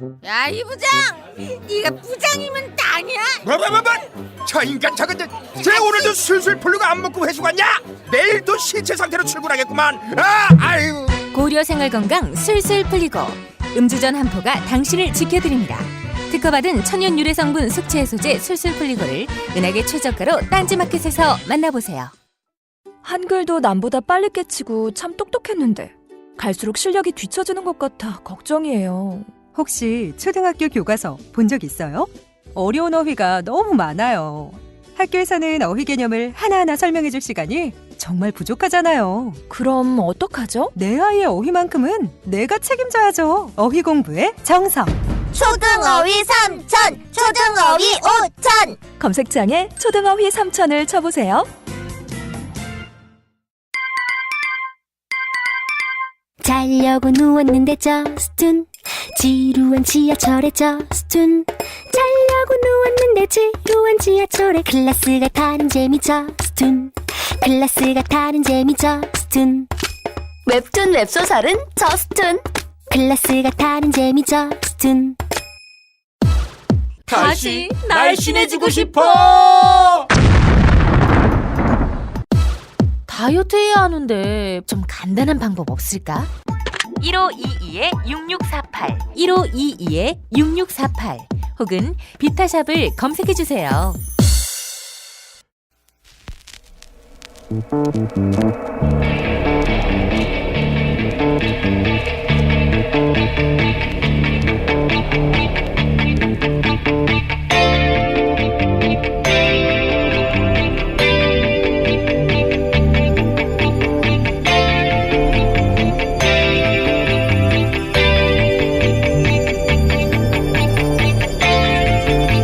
야, 이 부장! 네가 부장이면 땅이야? 뭐? 저 인간 저것들 쟤 오늘도 술술 풀리고 안 먹고 회수 갔냐? 내일도 신체 상태로 출근하겠구만. 아유. 고려 생활건강 술술 풀리고 음주전 한포가 당신을 지켜드립니다. 특허받은 천연 유래 성분 숙취 해소제 술술 풀리고를 은하계 최저가로 딴지마켓에서 만나보세요. 한글도 남보다 빨리 깨치고 참 똑똑했는데 갈수록 실력이 뒤처지는 것 같아 걱정이에요. 혹시 초등학교 교과서 본 적 있어요? 어려운 어휘가 너무 많아요. 학교에서는 어휘 개념을 하나하나 설명해 줄 시간이 정말 부족하잖아요. 그럼 어떡하죠? 내 아이의 어휘만큼은 내가 책임져야죠. 어휘 공부의 정성. 초등어휘 3천, 초등어휘 5천. 검색창에 초등어휘 3천을 쳐보세요. 자려고 누웠는데 저스툰 지루한 지하철에 저스툰 자려고 누웠는데 지루한 지하철에 클래스가 다른 재미 저스툰 클래스가 다른 재미 저스툰 웹툰 웹소설은 저스툰 클래스가 다른 재미 저스툰 다시 날씬해지고 싶어. 다이어트 해야 하는데 좀 간단한 방법 없을까? 1522-6648 1522-6648 혹은 비타샵을 검색해주세요.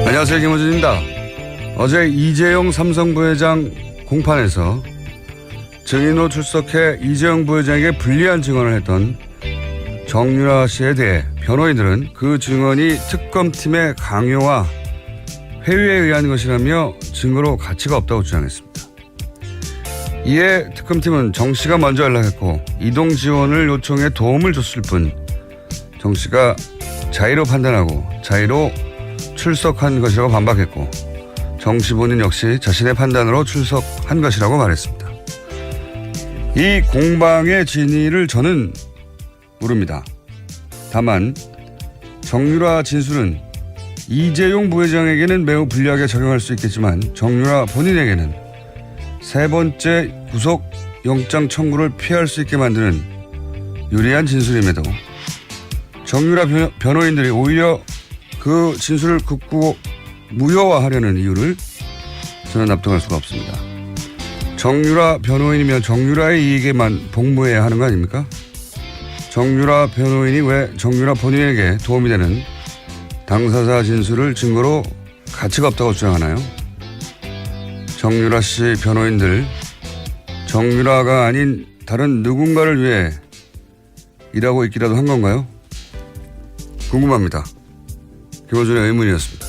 안녕하세요, 김호준입니다. 어제 이재용 삼성 부회장 공판에서 증인으로 출석해 이재용 부회장에게 불리한 증언을 했던 정유라 씨에 대해 변호인들은 그 증언이 특검팀의 강요와 회유에 의한 것이라며 증거로 가치가 없다고 주장했습니다. 이에 특검팀은 정 씨가 먼저 연락했고 이동 지원을 요청해 도움을 줬을 뿐 정 씨가 자의로 판단하고 자의로 출석한 것이라고 반박했고 정 씨 본인 역시 자신의 판단으로 출석한 것이라고 말했습니다. 이 공방의 진위를 저는 모릅니다. 다만 정유라 진술은 이재용 부회장에게는 매우 불리하게 적용할 수 있겠지만 정유라 본인에게는 세 번째 구속영장 청구를 피할 수 있게 만드는 유리한 진술임에도 정유라 변호인들이 오히려 그 진술을 극구 무효화하려는 이유를 저는 납득할 수가 없습니다. 정유라 변호인이면 정유라의 이익에만 복무해야 하는 거 아닙니까? 정유라 변호인이 왜 정유라 본인에게 도움이 되는 당사자 진술을 증거로 가치가 없다고 주장하나요? 정유라 씨 변호인들 정유라가 아닌 다른 누군가를 위해 일하고 있기라도 한 건가요? 궁금합니다. 김호준의 의문이었습니다.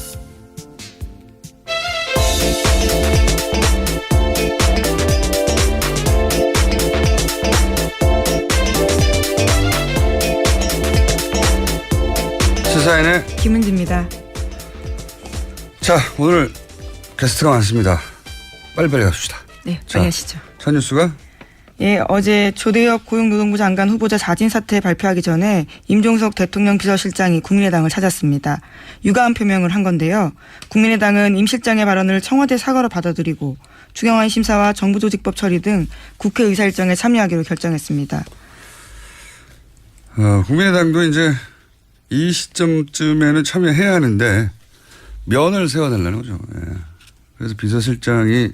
시사인의 김은지입니다. 자, 오늘 게스트가 많습니다. 빨리빨리 갑시다. 네, 빨리 하시죠. 첫 뉴스가 예, 어제 조대엽 고용노동부 장관 후보자 자진 사퇴 발표하기 전에 임종석 대통령 비서실장이 국민의당을 찾았습니다. 유감 표명을 한 건데요. 국민의당은 임 실장의 발언을 청와대 사과로 받아들이고 추경안 심사와 정부조직법 처리 등 국회 의사 일정에 참여하기로 결정했습니다. 국민의당도 이제 이 시점쯤에는 참여해야 하는데 면을 세워달라는 거죠. 예. 그래서 비서실장이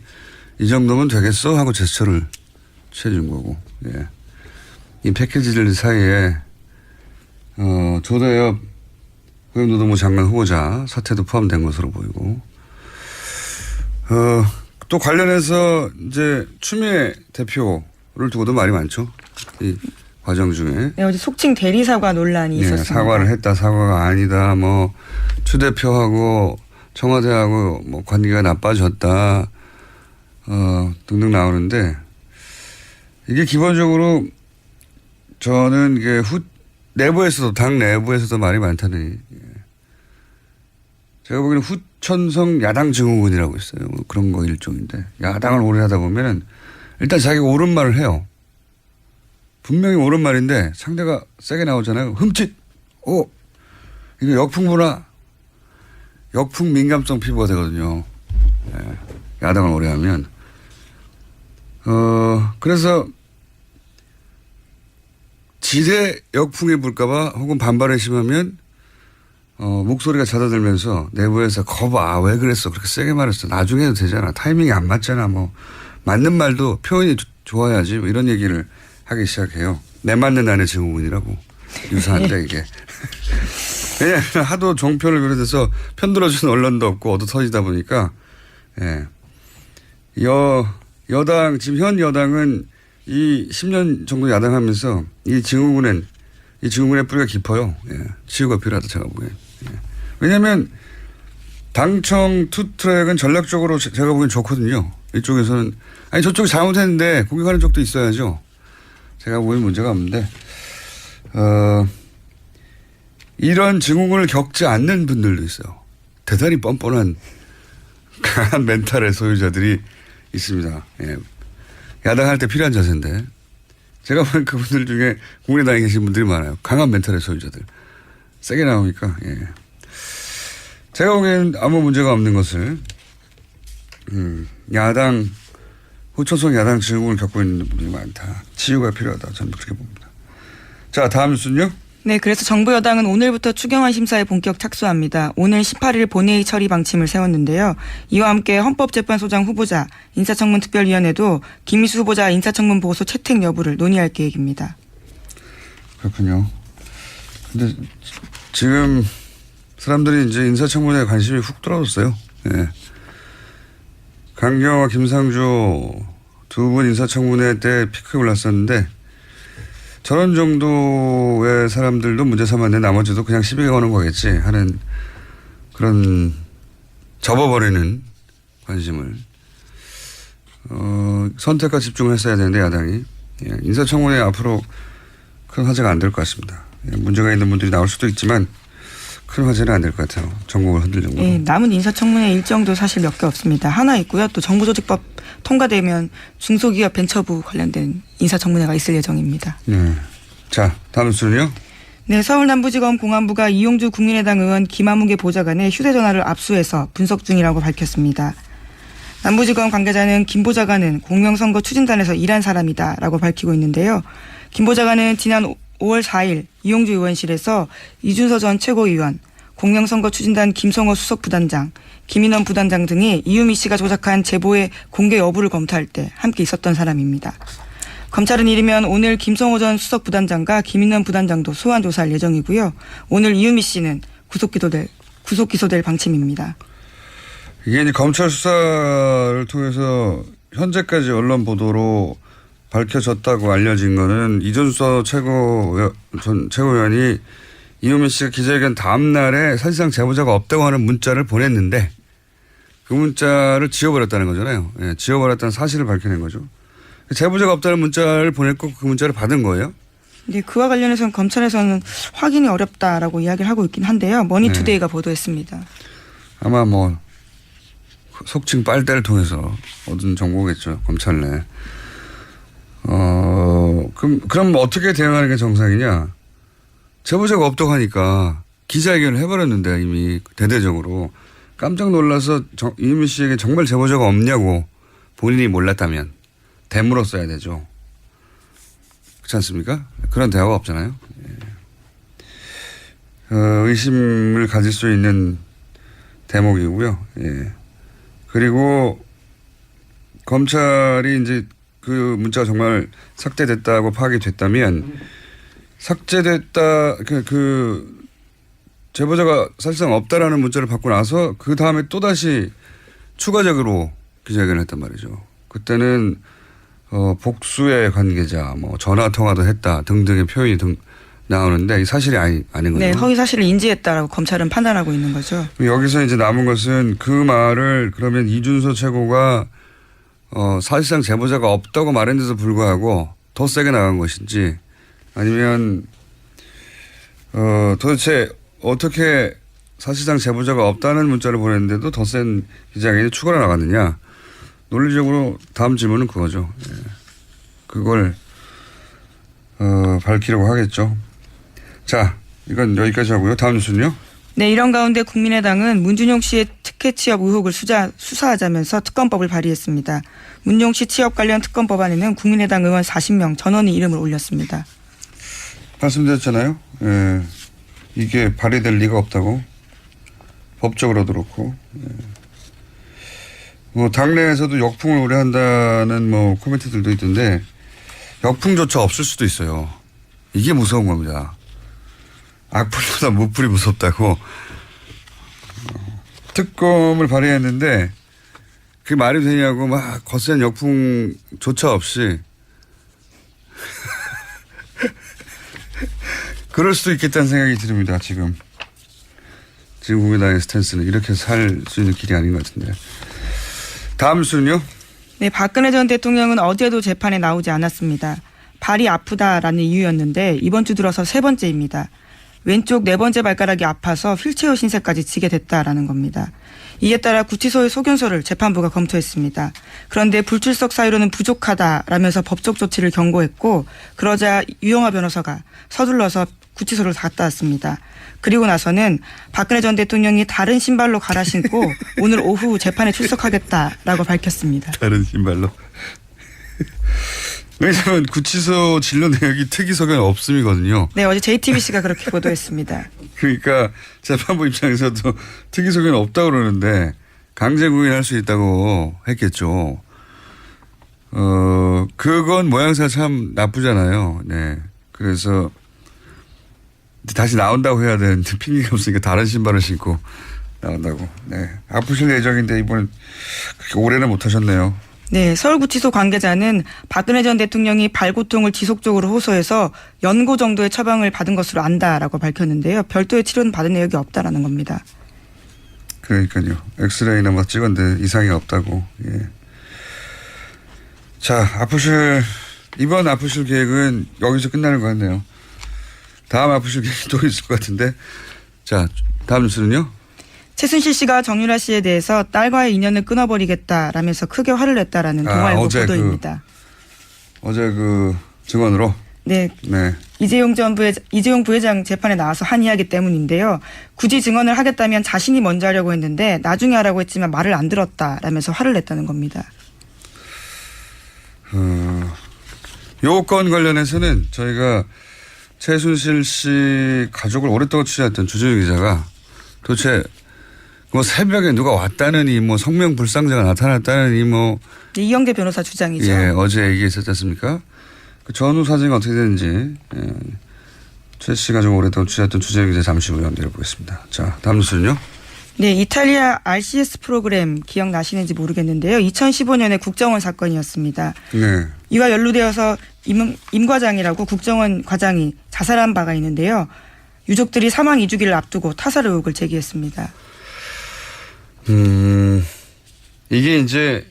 이 정도면 되겠어 하고 제스처를 취해준 거고. 예. 이 패키지들 사이에 조대엽 고용노동부 장관 후보자 사태도 포함된 것으로 보이고 또 관련해서 이제 추미애 대표를 두고도 말이 많죠. 이 과정 중에. 네, 어제 속칭 대리사과 논란이 있었습니다. 사과를 했다, 사과가 아니다, 뭐 추 대표하고 청와대하고 뭐 관계가 나빠졌다, 등등 나오는데 이게 기본적으로 저는 이게 내부에서도 당 내부에서도 말이 많다니. 제가 보기에는 후천성 야당 증후군이라고 있어요. 뭐 그런 거 일종인데 야당을 오래 하다 보면은 일단 자기가 옳은 말을 해요. 분명히 옳은 말인데 상대가 세게 나오잖아요. 흠칫. 이거 역풍부나 역풍 민감성 피부가 되거든요. 야당을 오래 하면. 그래서 지대 역풍이 불까봐 혹은 반발이 심하면 목소리가 잦아들면서 내부에서 거봐 왜 그랬어 그렇게 세게 말했어 나중에 해도 되잖아 타이밍이 안 맞잖아 뭐 맞는 말도 표현이 좋아야지 뭐 이런 얘기를 하기 시작해요. 내 맞는 아내 증후군이라고 유사한데 이게 왜냐하면 하도 종편을 비롯해서 편들어주는 언론도 없고 얻어 터지다 보니까 여당 지금 현 여당은 이 10년 정도 야당하면서 이 증후군의 뿌리가 깊어요. 치유가 필요하다 제가 보기엔. 왜냐하면 당청 투트랙은 전략적으로 제가 보기엔 좋거든요. 이쪽에서는 아니 저쪽이 잘못했는데 공격하는 쪽도 있어야죠. 제가 보기엔 문제가 없는데 이런 증후군을 겪지 않는 분들도 있어요. 대단히 뻔뻔한 강한 멘탈의 소유자들이 있습니다. 야당할 때 필요한 자세인데 제가 보는 그분들 중에 국민의당에 계신 분들이 많아요. 강한 멘탈의 소유자들. 세게 나오니까. 제가 보기에는 아무 문제가 없는 것을 야당 후천성 야당 증후군을 겪고 있는 분들이 많다. 치유가 필요하다. 저는 그렇게 봅니다. 자 다음 뉴스는요. 네, 그래서 정부 여당은 오늘부터 추경안 심사에 본격 착수합니다. 오늘 18일 본회의 처리 방침을 세웠는데요. 이와 함께 헌법재판소장 후보자 인사청문 특별위원회도 김미수 후보자 인사청문 보고서 채택 여부를 논의할 계획입니다. 그렇군요. 근데 지금 사람들이 이제 인사청문회에 관심이 훅 떨어졌어요. 강경화, 김상조 두 분 인사청문회 때 피크에 올랐었는데 저런 정도의 사람들도 문제 삼았는데 나머지도 그냥 시비가 거는 거겠지 하는 그런 접어버리는 관심을 선택과 집중을 했어야 되는데 야당이 인사청문회 앞으로 큰 화제가 안 될 것 같습니다. 문제가 있는 분들이 나올 수도 있지만 큰 화제는 안 될 것 같아요. 전국을 흔들 정도로. 네, 남은 인사청문회 일정도 사실 몇 개 없습니다. 하나 있고요. 또 정부조직법 통과되면 중소기업 벤처부 관련된 인사청문회가 있을 예정입니다. 자, 다음 뉴스는요. 네, 서울남부지검 공안부가 이용주 국민의당 의원 김한무개 보좌관의 휴대전화를 압수해서 분석 중이라고 밝혔습니다. 남부지검 관계자는 김 보좌관은 공명선거 추진단에서 일한 사람이다라고 밝히고 있는데요. 김 보좌관은 지난 5월 4일 이용주 의원실에서 이준서 전 최고위원, 공명선거 추진단 김성호 수석부단장, 김인원 부단장 등이 이유미 씨가 조작한 제보의 공개 여부를 검토할 때 함께 있었던 사람입니다. 검찰은 이르면 오늘 김성호 전 수석부단장과 김인원 부단장도 소환 조사할 예정이고요. 오늘 이유미 씨는 구속 기소될 방침입니다. 이게 이제 검찰 수사를 통해서 현재까지 언론 보도로 밝혀졌다고 알려진 거는 이준서 전 최고위원이 이유미 씨가 기자회견 다음 날에 사실상 제보자가 없다고 하는 문자를 보냈는데 그 문자를 지워버렸다는 거잖아요. 지워버렸다는 사실을 밝혀낸 거죠. 제보자가 없다는 문자를 보냈고 그 문자를 받은 거예요? 네, 그와 관련해서는 검찰에서는 확인이 어렵다라고 이야기를 하고 있긴 한데요. 머니투데이가 보도했습니다. 아마 뭐 속칭 빨대를 통해서 얻은 정보겠죠. 검찰 내. 그럼 어떻게 대응하는 게 정상이냐? 제보자가 없다고 하니까 기자회견을 해버렸는데 이미 대대적으로 깜짝 놀라서 이유미 씨에게 정말 제보자가 없냐고 본인이 몰랐다면 되물었어야 되죠. 그렇지 않습니까? 그런 대화가 없잖아요. 의심을 가질 수 있는 대목이고요. 그리고 검찰이 이제 그 문자가 정말 삭제됐다고 파악이 됐다면 삭제됐다 그 제보자가 사실상 없다라는 문자를 받고 나서 그 다음에 또 다시 추가적으로 기자회견을 했단 말이죠. 그때는 복수의 관계자, 뭐 전화 통화도 했다 등등의 표현이 나오는데 사실이 아닌 거죠. 네, 허위 사실을 인지했다라고 검찰은 판단하고 있는 거죠. 여기서 이제 남은 것은 그 말을 그러면 이준서 최고가 사실상 제보자가 없다고 말했는데도 불구하고 더 세게 나간 것인지 아니면 도대체 어떻게 사실상 제보자가 없다는 문자를 보냈는데도 더 센 기자회견이 추가로 나갔느냐. 논리적으로 다음 질문은 그거죠. 예. 그걸 밝히려고 하겠죠. 자, 이건 여기까지 하고요. 다음 뉴스는요. 네, 이런 가운데 국민의당은 문준용 씨의 특혜 취업 의혹을 수사하자면서 특검법을 발의했습니다. 문준용 씨 취업 관련 특검법안에는 국민의당 의원 40명 전원이 이름을 올렸습니다. 말씀드렸잖아요. 예. 이게 발의될 리가 없다고. 법적으로도 그렇고. 예. 뭐 당내에서도 역풍을 우려한다는 뭐 코멘트들도 있던데 역풍조차 없을 수도 있어요. 이게 무서운 겁니다. 악플보다 무플이 무섭다고. 특검을 발의했는데 그게 말이 되냐고 막 거센 역풍조차 없이 그럴 수도 있겠다는 생각이 듭니다. 지금 국민당의 스탠스는 이렇게 살 수 있는 길이 아닌 것 같은데. 다음 수는요? 네, 박근혜 전 대통령은 어제도 재판에 나오지 않았습니다. 발이 아프다라는 이유였는데 이번 주 들어서 세 번째입니다. 왼쪽 네 번째 발가락이 아파서 휠체어 신세까지 지게 됐다라는 겁니다. 이에 따라 구치소의 소견서를 재판부가 검토했습니다. 그런데 불출석 사유로는 부족하다라면서 법적 조치를 경고했고 그러자 유영하 변호사가 서둘러서 구치소를 갔다 왔습니다. 그리고 나서는 박근혜 전 대통령이 다른 신발로 갈아 신고 오늘 오후 재판에 출석하겠다라고 밝혔습니다. 다른 신발로. 왜냐하면 구치소 진료 내역이 특이 소견 없음이거든요. 네, 어제 JTBC가 그렇게 보도했습니다. 그러니까 재판부 입장에서도 특이 소견 없다고 그러는데 강제 구인할 수 있다고 했겠죠. 그건 모양새가 참 나쁘잖아요. 네. 그래서 다시 나온다고 해야 되는데 핑계가 없으니까 다른 신발을 신고 나온다고. 네. 아프실 예정인데 이번엔 그렇게 오래는 못 하셨네요. 네, 서울구치소 관계자는 박근혜 전 대통령이 발고통을 지속적으로 호소해서 연고 정도의 처방을 받은 것으로 안다라고 밝혔는데요. 별도의 치료는 받은 내역이 없다라는 겁니다. 그러니까요. 엑스레이나 뭐 찍었는데 이상이 없다고. 예. 자, 이번 아프실 계획은 여기서 끝나는 것 같네요. 다음 아프실 계획이 또 있을 것 같은데. 자, 다음 뉴스는요. 최순실 씨가 정유라 씨에 대해서 딸과의 인연을 끊어버리겠다라면서 크게 화를 냈다라는 동아일보 보도입니다. 어제 그 증언으로? 네. 네. 이재용 부회장 재판에 나와서 한 이야기 때문인데요. 굳이 증언을 하겠다면 자신이 먼저 하려고 했는데 나중에 하라고 했지만 말을 안 들었다라면서 화를 냈다는 겁니다. 요 건 관련해서는 저희가 최순실 씨 가족을 오랫동안 취재했던 주진우 기자가 도대체 뭐 새벽에 누가 왔다느니 뭐 성명불상자가 나타났다느니 뭐 이영대 변호사 주장이죠. 예, 어제 얘기했었지 않습니까? 그 전후 사정이 어떻게 되는지 최 씨가 좀 오랫동안 취재했던 주진우 기자 잠시 후에 연결해 보겠습니다. 자, 다음 뉴스는요. 네, 이탈리아 RCS 프로그램 기억나시는지 모르겠는데요. 2015년에 국정원 사건이었습니다. 네. 이와 연루되어서 임 과장이라고 국정원 과장이 자살한 바가 있는데요. 유족들이 사망 2주기를 앞두고 타살 의혹을 제기했습니다. 이게 이제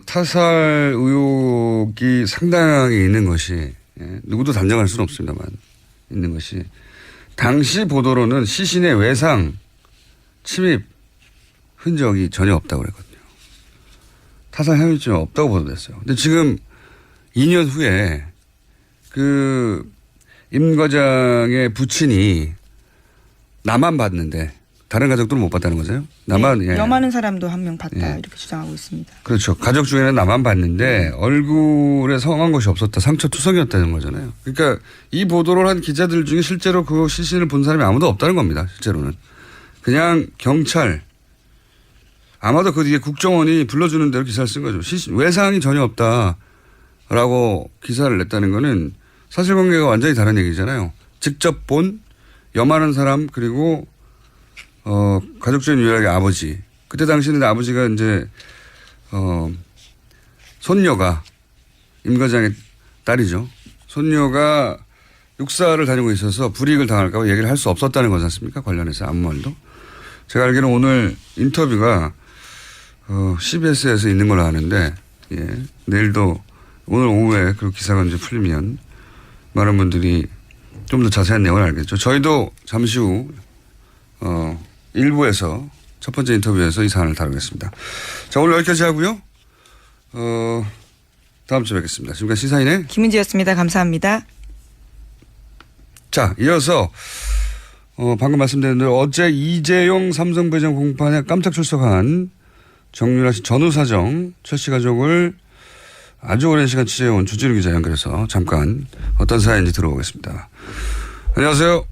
타살 의혹이 상당히 있는 것이 누구도 단정할 수는 없습니다만 있는 것이 당시 보도로는 시신의 외상 침입 흔적이 전혀 없다고 그랬거든요. 타살 혐의점이 없다고 보도됐어요. 근데 지금 2년 후에 그 임 과장의 부친이 나만 봤는데 다른 가족들은 못 봤다는 거죠? 나만. 네, 예. 염하는 사람도 한 명 봤다 예. 이렇게 주장하고 있습니다. 그렇죠. 가족 중에는 나만 봤는데 얼굴에 성한 것이 없었다. 상처투성이었다는 거잖아요. 그러니까 이 보도를 한 기자들 중에 실제로 그 시신을 본 사람이 아무도 없다는 겁니다. 실제로는. 그냥 경찰 아마도 그 뒤에 국정원이 불러주는 대로 기사를 쓴 거죠. 외상이 전혀 없다라고 기사를 냈다는 거는 사실관계가 완전히 다른 얘기잖아요. 직접 본 염하는 사람 그리고 가족 중에 유일하게 아버지. 그때 당시에는 아버지가 이제 손녀가 임 과장의 딸이죠. 손녀가 육사를 다니고 있어서 불이익을 당할까 봐 얘기를 할 수 없었다는 거지 않습니까? 관련해서 아무 말도. 제가 알기로는 오늘 인터뷰가 CBS에서 있는 걸로 아는데 내일도 오늘 오후에 그 기사가 이제 풀리면 많은 분들이 좀 더 자세한 내용을 알겠죠. 저희도 잠시 후 일부에서 첫 번째 인터뷰에서 이 사안을 다루겠습니다. 자, 오늘 여기까지 하고요. 다음 주에 뵙겠습니다. 지금까지 시사인의 김은지였습니다. 감사합니다. 자, 이어서 방금 말씀드린 대로 어제 이재용 삼성부회장 공판에 깜짝 출석한 정유라 씨 전후사정 최 씨 가족을 아주 오랜 시간 취재해온 주진우 기자 연결해서 잠깐 어떤 사연인지 들어보겠습니다. 안녕하세요.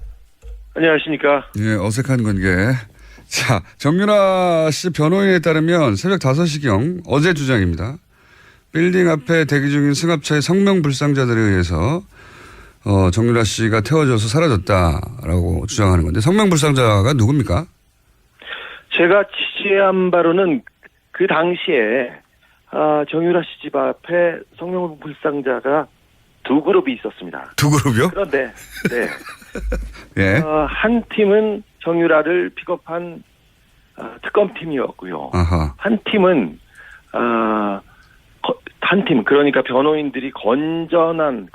안녕하십니까. 예, 어색한 관계. 자, 정유라 씨 변호인에 따르면 새벽 5시경 어제 주장입니다. 빌딩 앞에 대기 중인 승합차의 성명불상자들에 의해서 정유라 씨가 태워져서 사라졌다라고 주장하는 건데 성명불상자가 누굽니까? 제가 취재한 바로는 그 당시에 정유라 씨 집 앞에 성명불상자가 두 그룹이 있었습니다. 두 그룹이요? 그런데 네. 예. 한 팀은 정유라를 픽업한 특검팀이었고요. 아하. 한 팀은 그러니까 변호인들이 건장한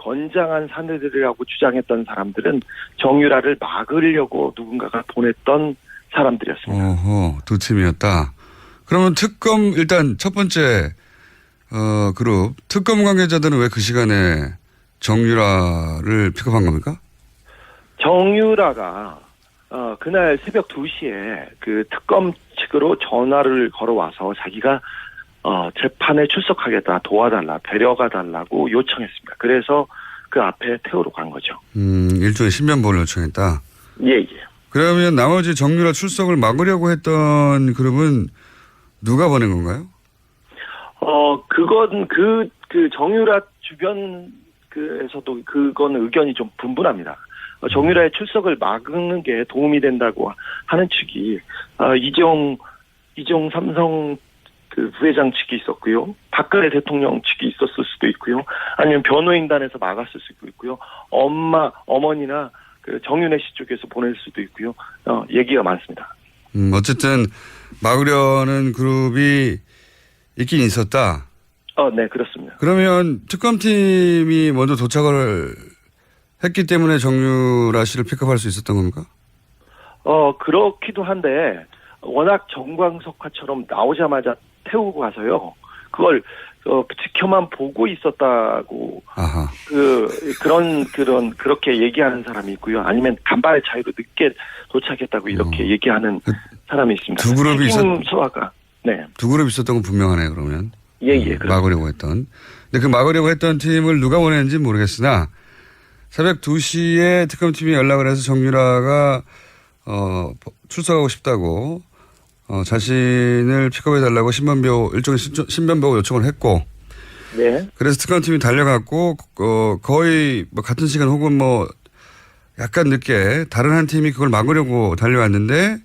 사내들이라고 주장했던 사람들은 정유라를 막으려고 누군가가 보냈던 사람들이었습니다. 어허, 두 팀이었다. 그러면 일단 첫 번째 그룹 특검 관계자들은 왜 그 시간에 정유라를 픽업한 겁니까? 정유라가 그날 새벽 2시에 그 특검 측으로 전화를 걸어와서 자기가 재판에 출석하겠다, 도와달라, 데려가달라고 요청했습니다. 그래서 그 앞에 태우러 간 거죠. 일종의 신변보호를 요청했다. 예. 그러면 나머지 정유라 출석을 막으려고 했던 그룹은 누가 보낸 건가요? 그건 그 정유라 주변에서도 그건 의견이 좀 분분합니다. 정유라의 출석을 막는 게 도움이 된다고 하는 측이 이재용 삼성 그 부회장 측이 있었고요. 박근혜 대통령 측이 있었을 수도 있고요. 아니면 변호인단에서 막았을 수도 있고요. 어머니나 그 정윤혜 씨 쪽에서 보낼 수도 있고요. 얘기가 많습니다. 어쨌든 막으려는 그룹이 있긴 있었다. 네, 그렇습니다. 그러면 특검팀이 먼저 도착을 했기 때문에 정유라 씨를 픽업할 수 있었던 겁니까? 그렇기도 한데 워낙 정광석화처럼 나오자마자 태우고 가서요. 그걸 지켜만 보고 있었다고 아하. 그렇게 얘기하는 사람이 있고요. 아니면 간발의 차이로 늦게 도착했다고 이렇게 얘기하는 사람이 있습니다. 두 그룹이 소화가 네. 두 그룹 있었던 건 분명하네요. 그러면 예. 막으려고 했던. 근데 그 막으려고 했던 팀을 누가 보냈는지 모르겠으나 새벽 2시에 특검팀이 연락을 해서 정유라가 출석하고 싶다고 자신을 픽업해달라고 일종의 신변보호 요청을 했고, 네. 그래서 특검팀이 달려갔고, 거의 뭐 같은 시간 혹은 뭐 약간 늦게 다른 한 팀이 그걸 막으려고 달려왔는데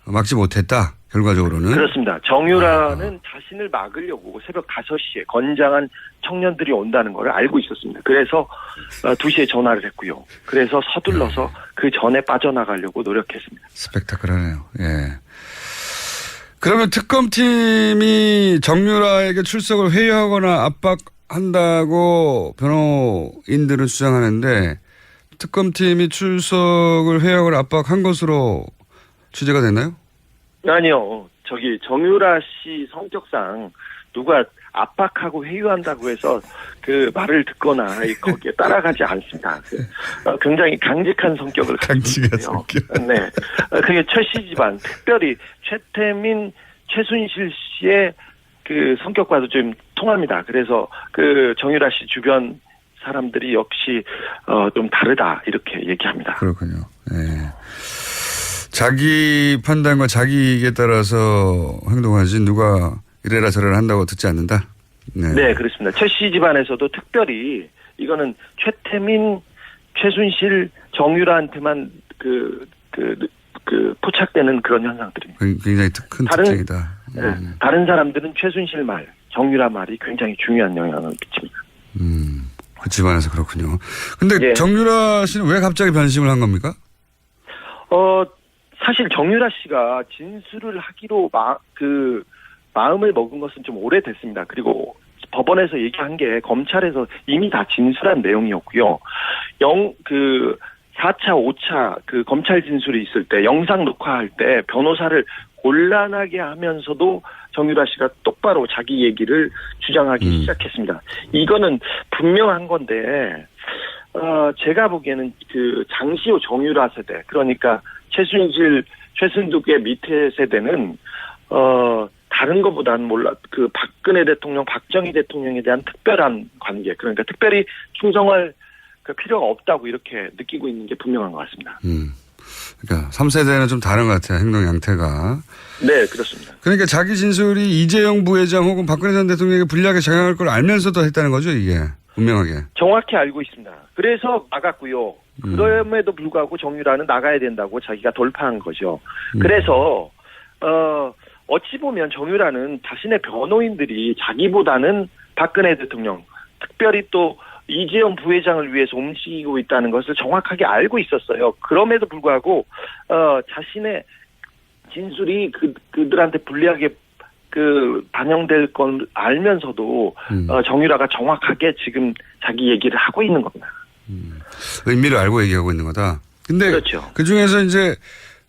막지 못했다. 결과적으로는. 그렇습니다. 정유라는 자신을 막으려고 새벽 5시에 건장한 청년들이 온다는 걸 알고 있었습니다. 그래서 2시에 전화를 했고요. 그래서 서둘러서 그 전에 빠져나가려고 노력했습니다. 스펙타클하네요. 예. 그러면 특검팀이 정유라에게 출석을 회유하거나 압박한다고 변호인들은 주장하는데 특검팀이 출석을 회유하거나 압박한 것으로 취재가 됐나요? 아니요. 정유라 씨 성격상 누가 압박하고 회유한다고 해서 그 말을 듣거나 거기에 따라가지 않습니다. 굉장히 강직한 성격을 가지고 있고요. 네. 그게 최 씨 집안, 특별히 최태민, 최순실 씨의 그 성격과도 좀 통합니다. 그래서 그 정유라 씨 주변 사람들이 역시 좀 다르다 이렇게 얘기합니다. 그렇군요. 네. 자기 판단과 자기 이익에 따라서 행동하지 누가 이래라 저래라 한다고 듣지 않는다? 네, 그렇습니다. 최 씨 집안에서도 특별히 이거는 최태민, 최순실, 정유라한테만 포착되는 그런 현상들입니다. 굉장히 큰 특징이다. 다른 사람들은 최순실 말, 정유라 말이 굉장히 중요한 영향을 미칩니다. 그 집안에서 그렇군요. 근데 정유라 씨는 왜 갑자기 변심을 한 겁니까? 사실 정유라 씨가 진술을 하기로 마음을 먹은 것은 좀 오래됐습니다. 그리고 법원에서 얘기한 게 검찰에서 이미 다 진술한 내용이었고요. 4차, 5차 그 검찰 진술이 있을 때 영상 녹화할 때 변호사를 곤란하게 하면서도 정유라 씨가 똑바로 자기 얘기를 주장하기 시작했습니다. 이거는 분명한 건데 제가 보기에는 그 장시호 정유라 세대, 그러니까 최순실, 최순득의 밑에 세대는 다른 것보다는 그 박근혜 대통령, 박정희 대통령에 대한 특별한 관계, 그러니까 특별히 충성할 그 필요가 없다고 이렇게 느끼고 있는 게 분명한 것 같습니다. 그러니까 3세대는 좀 다른 것 같아요. 행동 양태가. 네, 그렇습니다. 그러니까 자기 진술이 이재용 부회장 혹은 박근혜 전 대통령에게 불리하게 작용할 걸 알면서도 했다는 거죠, 이게. 분명하게. 정확히 알고 있습니다. 그래서 막았고요. 그럼에도 불구하고 정유라는 나가야 된다고 자기가 돌파한 거죠. 그래서 어찌 보면 정유라는 자신의 변호인들이 자기보다는 박근혜 대통령, 특별히 또 이재용 부회장을 위해서 움직이고 있다는 것을 정확하게 알고 있었어요. 그럼에도 불구하고 자신의 진술이 그들한테 불리하게 반영될 건 알면서도 정유라가 정확하게 지금 자기 얘기를 하고 있는 겁니다. 의미를 알고 얘기하고 있는 거다. 근데 그렇죠. 그중에서 이제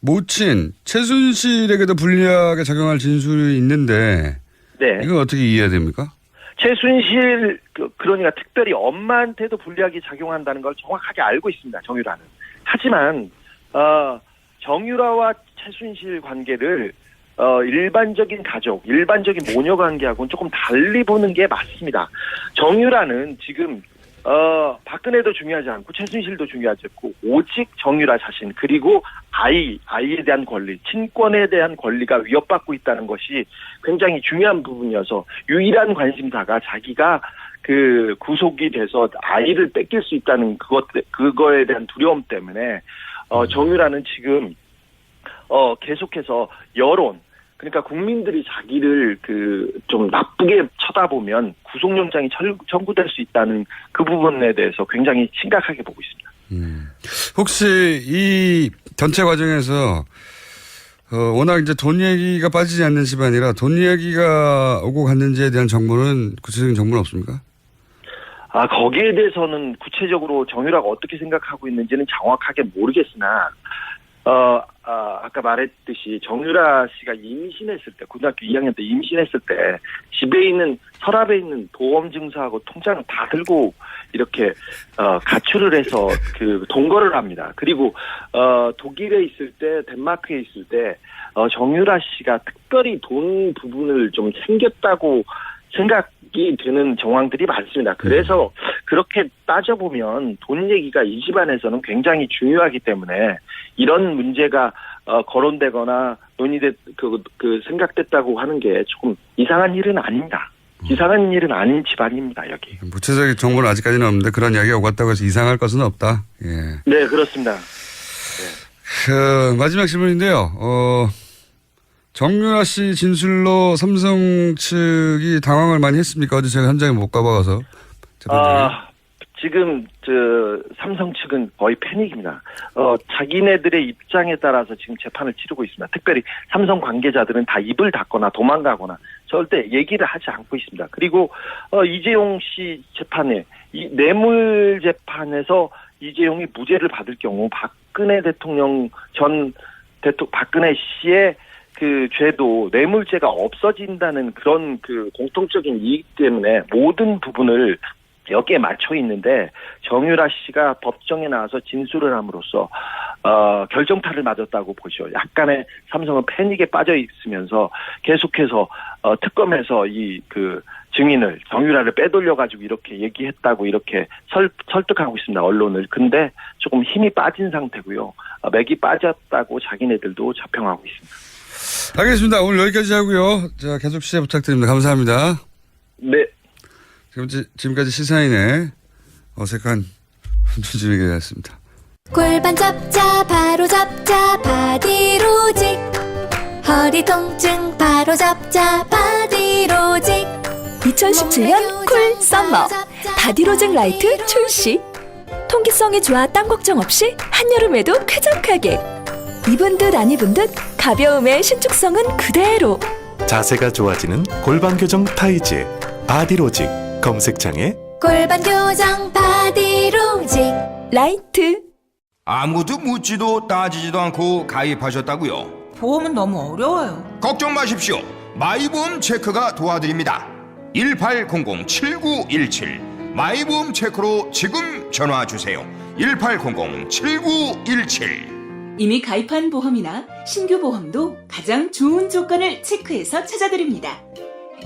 모친 최순실에게도 불리하게 작용할 진술이 있는데 네. 이건 어떻게 이해해야 됩니까? 최순실 그러니까 특별히 엄마한테도 불리하게 작용한다는 걸 정확하게 알고 있습니다. 정유라는. 하지만 정유라와 최순실 관계를 일반적인 가족, 일반적인 모녀 관계하고는 조금 달리 보는 게 맞습니다. 정유라는 지금 박근혜도 중요하지 않고 최순실도 중요하지 않고 오직 정유라 자신, 그리고 아이에 대한 권리, 친권에 대한 권리가 위협받고 있다는 것이 굉장히 중요한 부분이어서 유일한 관심사가 자기가 구속이 돼서 아이를 뺏길 수 있다는 그거에 대한 두려움 때문에 정유라는 지금 계속해서 여론, 그러니까 국민들이 자기를 좀 나쁘게 쳐다보면 구속영장이 청구될 수 있다는 그 부분에 대해서 굉장히 심각하게 보고 있습니다. 혹시 이 전체 과정에서 워낙 이제 돈 얘기가 빠지지 않는 집안이라 돈 얘기가 오고 갔는지에 대한 정보는 구체적인 정보는 없습니까? 거기에 대해서는 구체적으로 정유라가 어떻게 생각하고 있는지는 정확하게 모르겠으나 아까 말했듯이 정유라 씨가 임신했을 때, 고등학교 2학년 때 임신했을 때 집에 있는 서랍에 있는 보험 증서하고 통장을 다 들고 이렇게 가출을 해서 동거를 합니다. 그리고 독일에 있을 때, 덴마크에 있을 때 정유라 씨가 특별히 돈 부분을 좀 챙겼다고 생각이 되는 정황들이 많습니다. 그래서 그렇게 따져보면 돈 얘기가 이 집안에서는 굉장히 중요하기 때문에 이런 문제가 거론되거나 생각됐다고 하는 게 조금 이상한 일은 아닙니다. 이상한 일은 아닌 집안입니다, 여기. 구체적인 정보는 아직까지는 없는데 그런 이야기가 오고 갔다고 해서 이상할 것은 없다. 예. 네, 그렇습니다. 마지막 질문인데요. 정유라 씨 진술로 삼성 측이 당황을 많이 했습니까? 어제 제가 현장에 못 가봐서. 지금 삼성 측은 거의 패닉입니다. 자기네들의 입장에 따라서 지금 재판을 치르고 있습니다. 특별히 삼성 관계자들은 다 입을 닫거나 도망가거나 절대 얘기를 하지 않고 있습니다. 그리고 이재용 씨 재판에 이 뇌물 재판에서 이재용이 무죄를 받을 경우 박근혜 대통령 박근혜 씨의 죄도 뇌물죄가 없어진다는 그런 공통적인 이익 때문에 모든 부분을 여기에 맞춰 있는데 정유라 씨가 법정에 나와서 진술을 함으로써 결정타를 맞았다고 보죠. 약간의 삼성은 패닉에 빠져 있으면서 계속해서 특검에서 이 증인을 정유라를 빼돌려 가지고 이렇게 얘기했다고 이렇게 설득하고 있습니다. 언론을. 근데 조금 힘이 빠진 상태고요. 맥이 빠졌다고 자기네들도 자평하고 있습니다. 알겠습니다. 오늘 여기까지 하고요. 자, 계속 시작 부탁드립니다. 감사합니다. 네. 지금까지 시사인의 어색한 주진우였습니다. 골반 잡자 바로 잡자 바디로직, 허리 통증 바로 잡자 바디로직. 2017년 쿨 썸머 바디로직 라이트 출시. 통기성이 좋아 땀 걱정 없이 한여름에도 쾌적하게. 입은 듯 안 입은 듯 가벼움의 신축성은 그대로. 자세가 좋아지는 골반 교정 타이즈 바디로직. 검색창에 골반 교정 바디로직 라이트. 아무도 묻지도 따지지도 않고 가입하셨다고요? 보험은 너무 어려워요. 걱정 마십시오. 마이보험 체크가 도와드립니다. 1800-7917 마이보험 체크로 지금 전화 주세요. 1800-7917. 이미 가입한 보험이나 신규 보험도 가장 좋은 조건을 체크해서 찾아드립니다.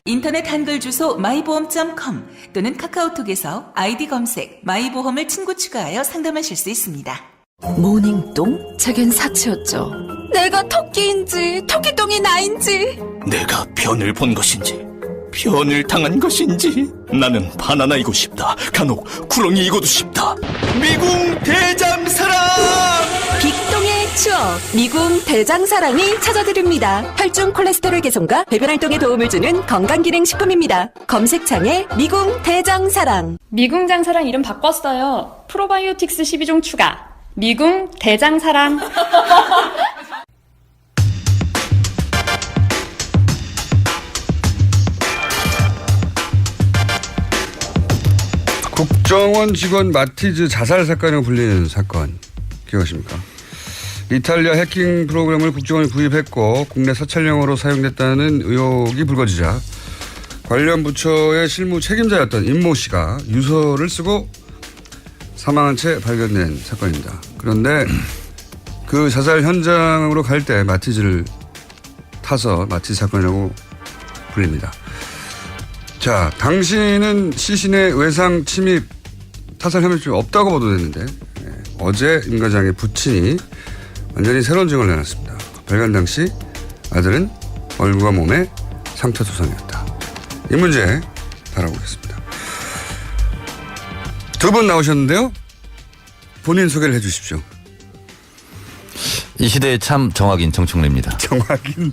인터넷 한글 주소 마이보험.com 또는 카카오톡에서 아이디 검색 마이보험을 친구 추가하여 상담하실 수 있습니다. 모닝똥? 제겐 사치였죠. 내가 토끼인지 토끼똥이 나인지 내가 변을 본 것인지 변을 당한 것인지 나는 바나나이고 싶다. 간혹 구렁이이고도 싶다. 미궁 대장사랑! 빅똥의 추억 미궁 대장사랑이 찾아드립니다. 혈중 콜레스테롤 개선과 배변 활동에 도움을 주는 건강기능식품입니다. 검색창에 미궁 대장사랑. 미궁 장사랑 이름 바꿨어요. 프로바이오틱스 12종 추가. 미궁 대장사랑. 국정원 직원 마티즈 자살 사건으로 불리는 사건 기억하십니까? 이탈리아 해킹 프로그램을 국정원이 구입했고 국내 사찰용으로 사용됐다는 의혹이 불거지자 관련 부처의 실무 책임자였던 임모 씨가 유서를 쓰고 사망한 채 발견된 사건입니다. 그런데 그 자살 현장으로 갈 때 마티즈를 타서 마티즈 사건이라고 불립니다. 자, 당시는 시신의 외상 침입 타살 혐의점이 없다고 보도됐는데 어제 임 과장의 부친이 완전히 새로운 증언을 내놨습니다. 발견 당시 아들은 얼굴과 몸에 상처 투성이었다. 이 문제 다뤄보겠습니다. 두 분 나오셨는데요. 본인 소개를 해 주십시오. 이 시대의 참 정확인 정청래입니다. 정확인.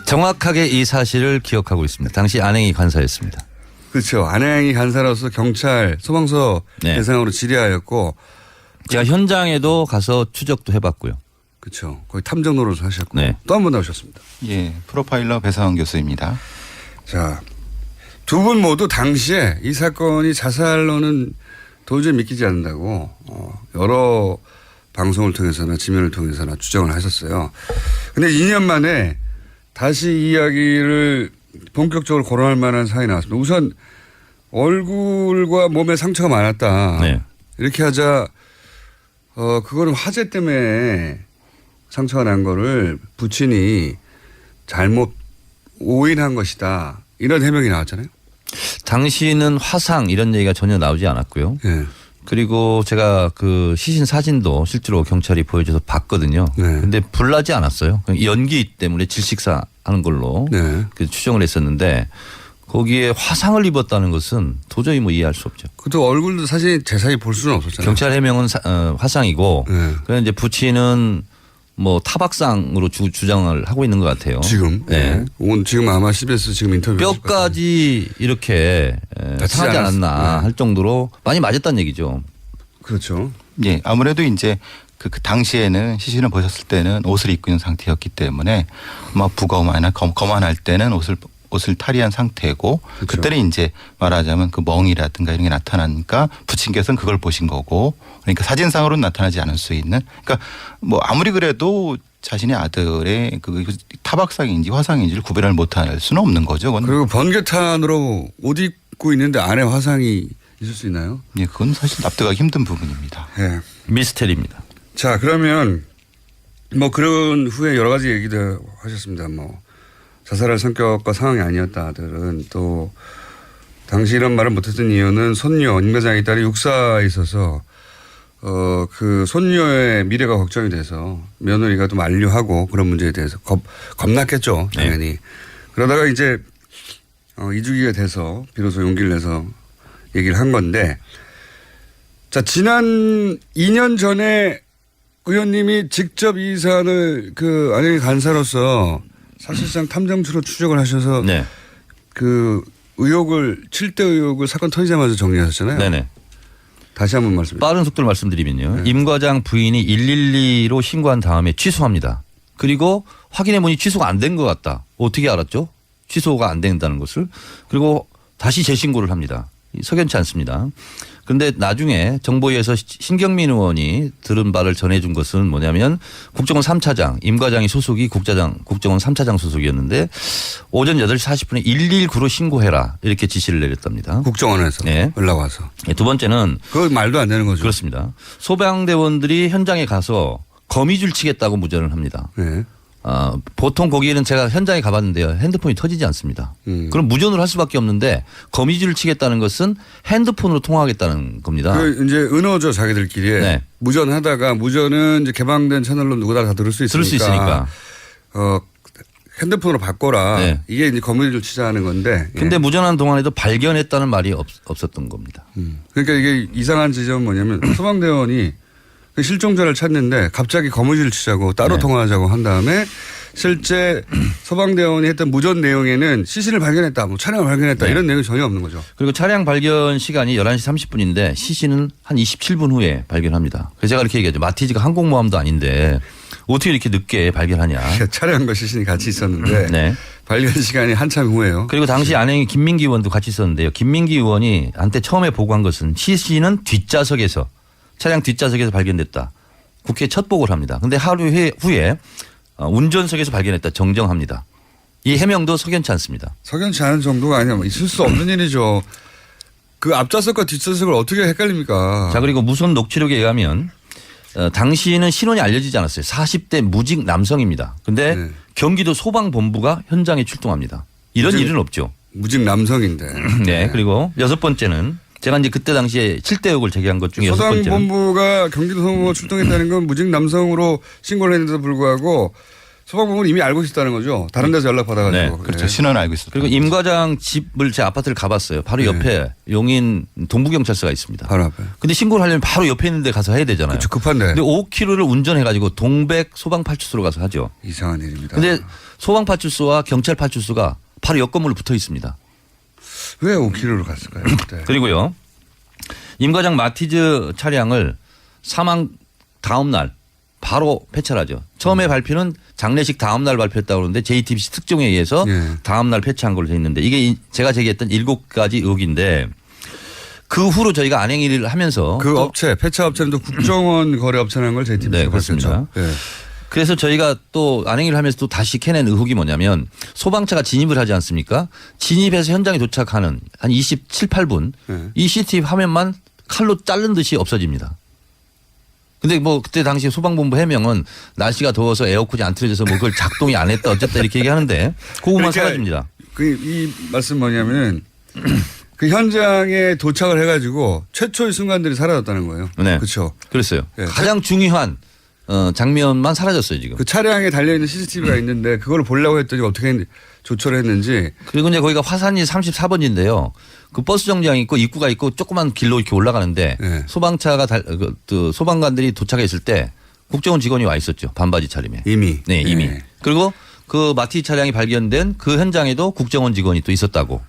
정확하게 이 사실을 기억하고 있습니다. 당시 안행이 간사였습니다. 그렇죠. 안행이 간사로서 경찰 소방서 대상으로 질의하였고 제가 현장에도 가서 추적도 해봤고요. 그렇죠. 거의 탐정 노릇을 하셨고 네. 또 한 번 나오셨습니다. 예, 프로파일러 배상원 교수입니다. 자, 두 분 모두 당시에 이 사건이 자살로는 도저히 믿기지 않는다고 여러 방송을 통해서나 지면을 통해서나 주장을 하셨어요. 근데 2년 만에 다시 이 이야기를 본격적으로 거론할 만한 사안이 나왔습니다. 우선 얼굴과 몸에 상처가 많았다. 네. 이렇게 하자 그거는 화재 때문에 상처가 난 거를 부친이 잘못 오인한 것이다. 이런 해명이 나왔잖아요. 당시는 화상 이런 얘기가 전혀 나오지 않았고요. 네. 그리고 제가 그 시신 사진도 실제로 경찰이 보여줘서 봤거든요. 그런데 불나지 않았어요. 연기 때문에 질식사 하는 걸로 추정을 했었는데 거기에 화상을 입었다는 것은 도저히 이해할 수 없죠. 그것도 얼굴도 사실 제사히 볼 수는 없었잖아요. 경찰 해명은 화상이고 그런데 이제 부친은 타박상으로 주장을 하고 있는 것 같아요. 지금. 네. 지금 아마 CBS 지금 인터뷰. 뼈까지 이렇게 상하지 않았나 할 정도로 많이 맞았다는 얘기죠. 그렇죠. 예, 아무래도 이제 그 당시에는 시신을 보셨을 때는 옷을 입고 있는 상태였기 때문에 부검하나 검안할 때는 옷을 탈의한 상태고 그렇죠. 그때는 이제 말하자면 그 멍이라든가 이런 게 나타나니까 부친께서는 그걸 보신 거고 그러니까 사진상으로는 나타나지 않을 수 있는 그러니까 아무리 그래도 자신의 아들의 그 타박상인지 화상인지를 구별을 못할 수는 없는 거죠. 그건. 그리고 번개탄으로 옷 입고 있는데 안에 화상이 있을 수 있나요? 예, 그건 사실 납득하기 힘든 부분입니다. 네. 미스테리입니다. 자, 그러면 그런 후에 여러 가지 얘기도 하셨습니다. 자살할 성격과 상황이 아니었다. 아들은 또 당시 이런 말을 못했던 이유는 손녀 임 과장의 딸이 육사에 있어서 그 손녀의 미래가 걱정이 돼서 며느리가 또 만류하고 그런 문제에 대해서 겁났겠죠. 당연히. 네. 그러다가 이제 이주기가 돼서 비로소 용기를 내서 얘기를 한 건데 자, 지난 2년 전에 의원님이 직접 이 사안을 그 안행이 간사로서 사실상 탐정추로 추적을 하셔서 그 의혹을 7대 의혹을 사건 터지자마자 정리하셨잖아요. 네네. 다시 한번 말씀해 주세요. 빠른 속도를 말씀드리면요. 임 과장 부인이 112로 신고한 다음에 취소합니다. 그리고 확인해 보니 취소가 안 된 것 같다. 어떻게 알았죠? 취소가 안 된다는 것을. 그리고 다시 재신고를 합니다. 석연치 않습니다. 그런데 나중에 정보위에서 신경민 의원이 들은 바를 전해준 것은 뭐냐면 국정원 3차장 임 과장이 소속이 국정원 3차장 소속이었는데 오전 8시 40분에 119로 신고해라 이렇게 지시를 내렸답니다. 국정원에서 네. 연락 와서. 두 번째는 그 말도 안 되는 거죠. 그렇습니다. 소방대원들이 현장에 가서 거미줄 치겠다고 무전을 합니다. 네. 보통 거기에는 제가 현장에 가봤는데요. 핸드폰이 터지지 않습니다. 그럼 무전을 할 수밖에 없는데 거미줄을 치겠다는 것은 핸드폰으로 통화하겠다는 겁니다. 그 이제 은어죠 자기들끼리. 네. 무전하다가 무전은 이제 개방된 채널로 누구나 다 들을 수 있으니까. 핸드폰으로 바꿔라. 네. 이게 이제 거미줄 치자는 건데. 근데 무전하는 동안에도 발견했다는 말이 없었던 겁니다. 그러니까 이게 이상한 지점은 뭐냐면 소방대원이 실종자를 찾는데 갑자기 거미줄 치자고 따로 네. 통화하자고 한 다음에 실제 소방대원이 했던 무전 내용에는 시신을 발견했다, 뭐 차량을 발견했다 네. 이런 내용이 전혀 없는 거죠. 그리고 차량 발견 시간이 11시 30분인데 시신은 한 27분 후에 발견합니다. 그래서 제가 이렇게 얘기하죠. 마티즈가 항공모함도 아닌데 어떻게 이렇게 늦게 발견하냐. 차량과 시신이 같이 있었는데 네. 발견 시간이 한참 후에요. 그리고 당시 안행이 김민기 의원도 같이 있었는데요. 김민기 의원이 한테 처음에 보고한 것은 시신은 뒷좌석에서 차량 뒷좌석에서 발견됐다. 국회에 첫 보고를 합니다. 그런데 하루 후에 운전석에서 발견했다. 정정합니다. 이 해명도 석연치 않습니다. 석연치 않은 정도가 아니라 있을 수 없는 일이죠. 그 앞좌석과 뒷좌석을 어떻게 헷갈립니까? 자, 그리고 무선 녹취록에 의하면 당시에는 신원이 알려지지 않았어요. 40대 무직 남성입니다. 그런데 네. 경기도 소방본부가 현장에 출동합니다. 이런 일은 없죠. 무직 남성인데. 네. 그리고 여섯 번째는 제가 이제 그때 당시에 7대 의혹을 제기한 것 중에 여섯 번째는 소방본부가 경기도 소방본부가 출동했다는 건 무직 남성으로 신고를 했는데도 불구하고 소방본부는 이미 알고 있었다는 거죠. 다른 데서 연락 받아가지고. 네. 그렇죠. 신원 알고 있었다. 그리고 임 과장 집을 제 아파트를 가봤어요. 바로 옆에 용인 동부경찰서가 있습니다. 바로 앞에. 근데 신고를 하려면 바로 옆에 있는 데 가서 해야 되잖아요. 그렇죠. 급한데. 근데 5km를 운전해가지고 동백 소방파출소로 가서 하죠. 이상한 일입니다. 근데 소방파출소와 경찰파출소가 바로 옆 건물로 붙어 있습니다. 왜 5km로 갔을까요? 그때. 그리고요. 임 과장 마티즈 차량을 사망 다음 날 바로 폐차하죠. 처음에 발표는 장례식 다음 날 발표했다고 그러는데 JTBC 특종에 의해서 다음 날 폐차한 걸로 되어 있는데 이게 제가 제기했던 7가지 의혹인데 그 후로 저희가 안행일을 하면서 그 업체 폐차 업체는 또 국정원 거래업체라는 걸 JTBC가 네, 그렇습니다. 네. 그래서 저희가 또 안행일을 하면서 또 다시 캐낸 의혹이 뭐냐면 소방차가 진입을 하지 않습니까? 진입해서 현장에 도착하는 한 27, 8분 이 CCTV 화면만 칼로 자른 듯이 없어집니다. 근데 뭐 그때 당시 소방본부 해명은 날씨가 더워서 에어컨이 안 틀어져서 뭐 그걸 작동이 안 했다 어쨌다 이렇게 얘기하는데 그것만 사라집니다. 이 말씀 뭐냐면은 그 현장에 도착을 해가지고 최초의 순간들이 사라졌다는 거예요. 네. 그렇죠. 그랬어요. 네. 가장 중요한 장면만 사라졌어요 지금. 그 차량에 달려있는 CCTV가 있는데 그걸 보려고 했더니 어떻게 조처를 했는지. 그리고 이제 거기가 화산이 34번지인데요. 그 버스 정류장이 있고 입구가 있고 조그만 길로 이렇게 올라가는데 소방차가 소방관들이 도착했을 때 국정원 직원이 와 있었죠. 반바지 차림에. 이미. 네, 이미. 그리고 그 마티 차량이 발견된 그 현장에도 국정원 직원이 또 있었다고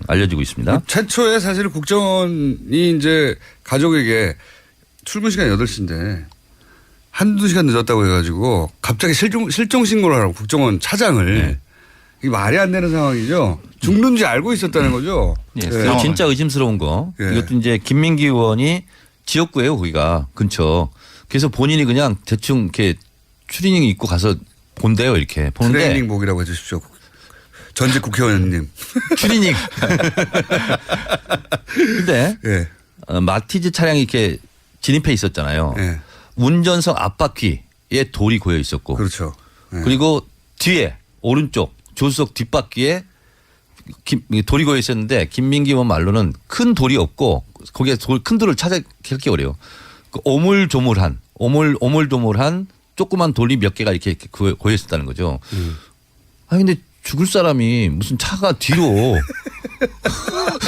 알려지고 있습니다. 최초에 사실 국정원이 이제 가족에게 출근 시간이 8시인데 한두 시간 늦었다고 해가지고 갑자기 실종 신고를 하라고 국정원 차장을. 이게 말이 안 되는 상황이죠. 죽는지 알고 있었다는 거죠. 네. 그리고 진짜 의심스러운 거. 이것도 이제 김민기 의원이 지역구예요. 거기가 근처. 그래서 본인이 그냥 대충 이렇게 추리닝 입고 가서 본대요. 이렇게 보는데. 트레이닝복이라고 해주십시오. 전직 국회의원님. 추리닝. 근데 마티즈 차량이 이렇게 진입해 있었잖아요. 운전석 앞바퀴에 돌이 고여 있었고. 그렇죠. 그리고 뒤에 오른쪽 조수석 뒷바퀴에 돌이 고여 있었는데 김민기 의원 말로는 큰 돌이 없고 거기에 큰 돌을 찾기 어려워. 그 오물조물한 조그만 돌이 몇 개가 이렇게 고여 있었다는 거죠. 아니 근데 죽을 사람이 무슨 차가 뒤로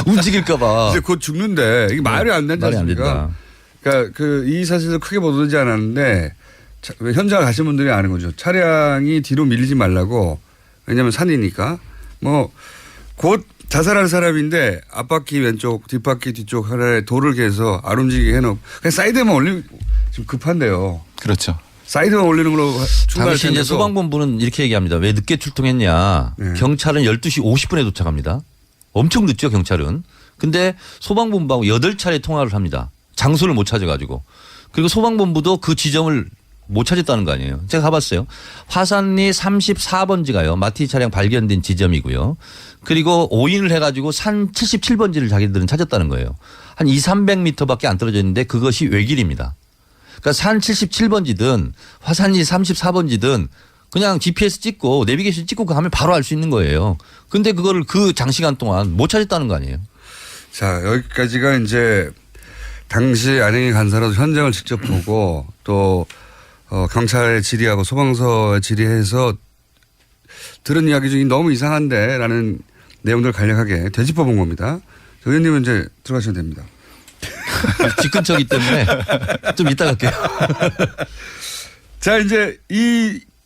움직일까 봐. 이제 곧 죽는데 이게 말이 안 되지 않습니까? 그러니까 이 사실도 크게 보도되지 않았는데 현장에 가신 분들이 아는 거죠. 차량이 뒤로 밀리지 말라고. 왜냐하면 산이니까 뭐 곧 자살할 사람인데 앞바퀴 왼쪽 뒷바퀴 뒤쪽 하나에 돌을 개서 안 움직이게 해놓고 그냥 사이드만 올리면 지금 급한데요. 그렇죠. 사이드만 올리는 걸로 당시 이제 소방본부는 이렇게 얘기합니다. 왜 늦게 출동했냐. 경찰은 12시 50분에 도착합니다. 엄청 늦죠 경찰은. 근데 소방본부하고 8차례 통화를 합니다. 장소를 못 찾아가지고. 그리고 소방본부도 그 지점을 못 찾았다는 거 아니에요. 제가 가봤어요. 화산리 34번지가요. 마티 차량 발견된 지점이고요. 그리고 오인을 해가지고 산 77번지를 자기들은 찾았다는 거예요. 한 200~300m밖에 안 떨어져 있는데 그것이 외길입니다. 그러니까 산 77번지든 화산리 34번지든 그냥 GPS 찍고 내비게이션 찍고 가면 바로 알 수 있는 거예요. 근데 그거를 그 장시간 동안 못 찾았다는 거 아니에요. 자, 여기까지가 이제 당시 안행이 간사라도 현장을 직접 보고 또 경찰의 질의하고 소방서의 질의해서 들은 이야기 중에 너무 이상한데 라는 내용들을 간략하게 되짚어 본 겁니다. 의원님은 이제 들어가셔도 됩니다. 집 근처이기 때문에 좀 이따 갈게요. 자, 이제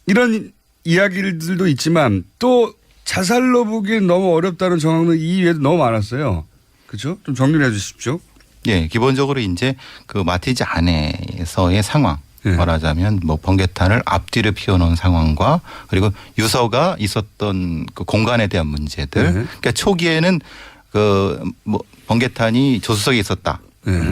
이런 이야기들도 있지만 또 자살로 보기엔 너무 어렵다는 정황은 이외에도 너무 많았어요. 그렇죠? 좀 정리를 해 주십시오. 예, 기본적으로 이제 그 마티즈 안에서의 상황. 말하자면 뭐 번개탄을 앞뒤로 피워놓은 상황과 그리고 유서가 있었던 그 공간에 대한 문제들. 그러니까 초기에는 그 뭐 번개탄이 조수석에 있었다.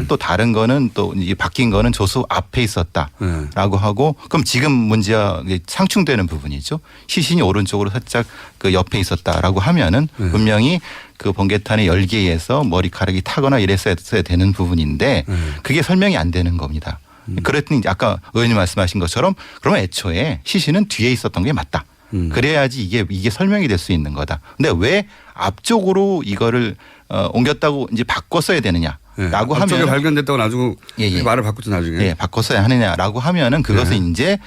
또 다른 거는 또 이제 바뀐 거는 조수 앞에 있었다라고 하고 그럼 지금 문제와 상충되는 부분이죠. 시신이 오른쪽으로 살짝 그 옆에 있었다라고 하면은 분명히 그 번개탄의 열기에 의해서 머리카락이 타거나 이랬어야 되는 부분인데 그게 설명이 안 되는 겁니다. 그랬더니 아까 의원님 말씀하신 것처럼 그러면 애초에 시신은 뒤에 있었던 게 맞다. 그래야지 이게 설명이 될 수 있는 거다. 근데 왜 앞쪽으로 이거를 옮겼다고 이제 바꿨어야 되느냐? 라고 하면 앞쪽에 발견됐다고 나중에 말을 바꿨죠 나중에. 바꿨어야 하느냐라고 하면은 그것은 이제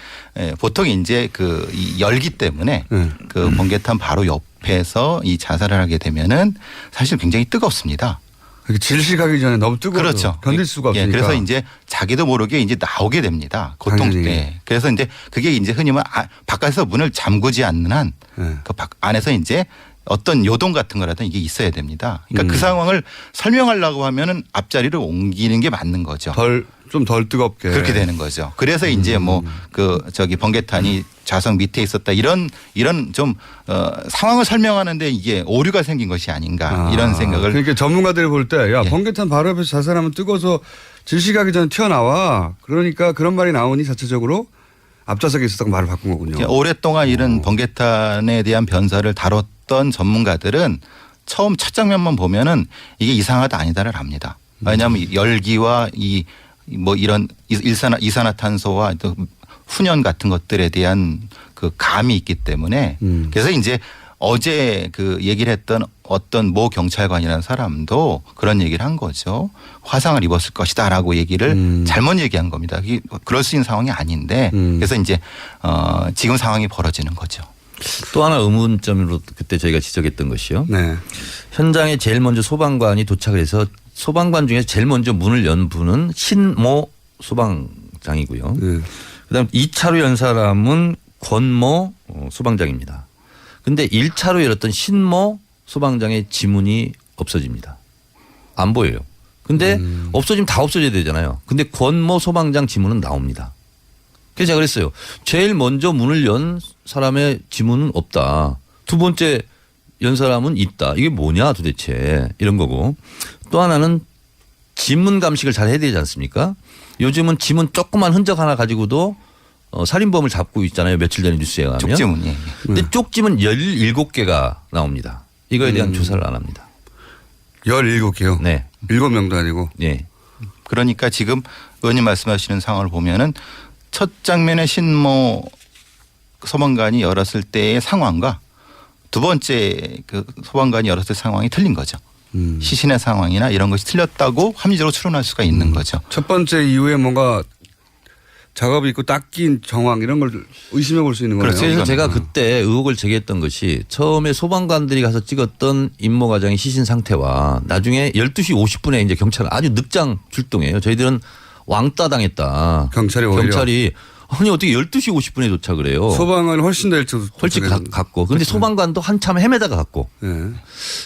보통 이제 그 이 열기 때문에 그 번개탄 바로 옆에서 이 자살을 하게 되면은 사실 굉장히 뜨겁습니다. 질식하기 전에 너무 뜨거워서 그렇죠. 견딜 수가 없으니까. 그래서 이제 자기도 모르게 이제 나오게 됩니다. 고통 때. 그래서 이제 그게 이제 흔히 말 바깥에서 문을 잠그지 않는 한 그 안에서 이제 어떤 요동 같은 거라든 이게 있어야 됩니다. 그러니까 그 상황을 설명하려고 하면은 앞자리를 옮기는 게 맞는 거죠. 좀 덜 뜨겁게. 그렇게 되는 거죠. 그래서 이제 뭐 그 저기 번개탄이 좌석 밑에 있었다 이런 좀 상황을 설명하는데 이게 오류가 생긴 것이 아닌가 이런 생각을. 그러니까 전문가들이 볼 때 야 번개탄 바로 옆에서 자살하면 뜨거워서 질식하기 전에 튀어나와. 그러니까 그런 말이 나오니 자체적으로 앞좌석에 있었다고 말을 바꾼 거군요. 오랫동안 이런 번개탄에 대한 변사를 다뤘던 전문가들은 처음 첫 장면만 보면은 이게 이상하다 아니다를 압니다. 왜냐하면 열기와 이 뭐 이런 이산화탄소와 또 훈연 같은 것들에 대한 그 감이 있기 때문에 그래서 이제 어제 그 얘기를 했던 어떤 모 경찰관이라는 사람도 그런 얘기를 한 거죠. 화상을 입었을 것이다라고 얘기를 잘못 얘기한 겁니다. 그럴 수 있는 상황이 아닌데 그래서 이제 지금 상황이 벌어지는 거죠. 또 하나 의문점으로 그때 저희가 지적했던 것이요. 현장에 제일 먼저 소방관이 도착을 해서 소방관 중에 제일 먼저 문을 연 분은 신모 소방장이고요. 그다음 2차로 연 사람은 권모 소방장입니다. 근데 1차로 열었던 신모 소방장의 지문이 없어집니다. 안 보여요. 근데 없어지면 다 없어져야 되잖아요. 근데 권모 소방장 지문은 나옵니다. 그래서 제가 그랬어요. 제일 먼저 문을 연 사람의 지문은 없다. 두 번째 연 사람은 있다. 이게 뭐냐 도대체 이런 거고. 또 하나는 지문 감식을 잘 해야 되지 않습니까? 요즘은 지문 조그만 흔적 하나 가지고도 살인범을 잡고 있잖아요. 며칠 전에 뉴스에 가면. 쪽지문이. 근데 쪽지문 17개가 나옵니다. 이거에 대한 조사를 안 합니다. 17개요? 네. 7명도 아니고? 네. 그러니까 지금 의원님 말씀하시는 상황을 보면은 첫 장면에 신모 소방관이 열었을 때의 상황과 두 번째 그 소방관이 열었을 상황이 틀린 거죠. 시신의 상황이나 이런 것이 틀렸다고 합리적으로 추론할 수가 있는 거죠. 첫 번째 이후에 뭔가 작업이 있고 닦인 정황 이런 걸 의심해 볼 수 있는 거예요. 그래서 제가 그때 의혹을 제기했던 것이 처음에 소방관들이 가서 찍었던 임모 과장의 시신 상태와 나중에 12시 50분에 이제 경찰은 아주 늑장 출동해요. 저희들은 왕따 당했다. 경찰이 아니 어떻게 12시 50분에 도착을 해요. 소방은 훨씬 더 일찍 갔고. 근데 소방관도 한참 헤매다가 갔고.